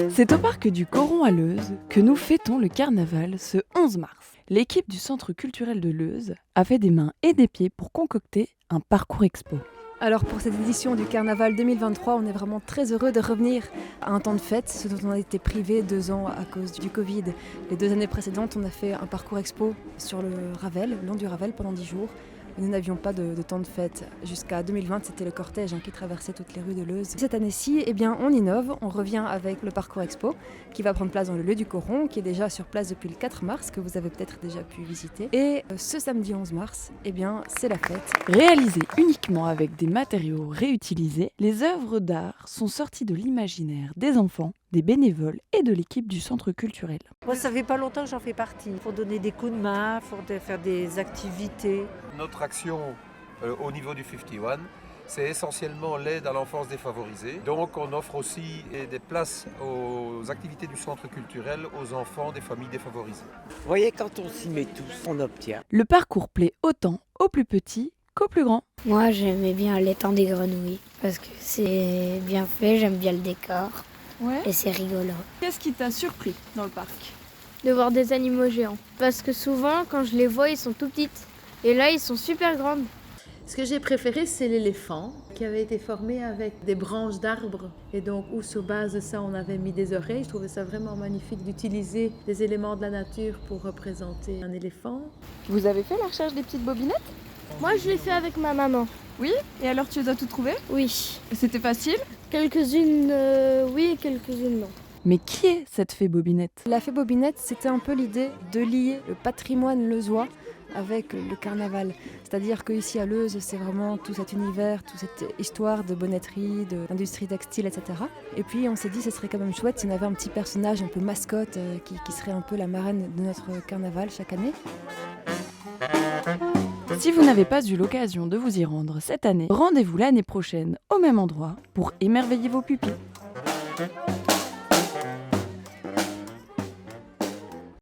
C'est au parc du Coron à Leuze que nous fêtons le carnaval ce 11 mars. L'équipe du Centre culturel de Leuze a fait des mains et des pieds pour concocter un parcours expo. Alors pour cette édition du Carnaval 2023, on est vraiment très heureux de revenir à un temps de fête, ce dont on a été privé 2 ans à cause du Covid. Les 2 années précédentes, on a fait un parcours expo sur le Ravel, le long du Ravel pendant 10 jours. Nous n'avions pas de temps de fête. Jusqu'à 2020, c'était le cortège qui traversait toutes les rues de Leuze. Cette année-ci, on innove, on revient avec le parcours expo qui va prendre place dans le lieu du Coron, qui est déjà sur place depuis le 4 mars, que vous avez peut-être déjà pu visiter. Et ce samedi 11 mars, c'est la fête. Réalisées uniquement avec des matériaux réutilisés, les œuvres d'art sont sorties de l'imaginaire des enfants, des bénévoles et de l'équipe du centre culturel. Moi, ça fait pas longtemps que j'en fais partie, pour donner des coups de main, pour faire des activités. Notre action au niveau du 51, c'est essentiellement l'aide à l'enfance défavorisée. Donc on offre aussi des places aux activités du centre culturel aux enfants des familles défavorisées. Vous voyez, quand on s'y met tous, on obtient. Le parcours plaît autant aux plus petits qu'aux plus grands. Moi, j'aimais bien l'étang des grenouilles parce que c'est bien fait, j'aime bien le décor. Ouais. Et c'est rigolo. Qu'est-ce qui t'a surpris dans le parc ? De voir des animaux géants. Parce que souvent, quand je les vois, ils sont tout petits. Et là, ils sont super grandes. Ce que j'ai préféré, c'est l'éléphant qui avait été formé avec des branches d'arbres. Et donc, où sur base de ça, on avait mis des oreilles. Je trouvais ça vraiment magnifique d'utiliser des éléments de la nature pour représenter un éléphant. Vous avez fait la recherche des petites bobinettes ? Moi, je l'ai fait avec ma maman. Oui ? Et alors, tu les as toutes trouvées ? Oui. C'était facile ? Quelques-unes, oui, quelques-unes, non. Mais qui est cette fée Bobinette ? La fée Bobinette, c'était un peu l'idée de lier le patrimoine leuzois avec le carnaval. C'est-à-dire qu'ici à Leuze, c'est vraiment tout cet univers, toute cette histoire de bonnetterie, d'industrie textile, etc. Et puis on s'est dit que ce serait quand même chouette si on avait un petit personnage un peu mascotte qui serait un peu la marraine de notre carnaval chaque année. Si vous n'avez pas eu l'occasion de vous y rendre cette année, rendez-vous l'année prochaine au même endroit pour émerveiller vos pupilles.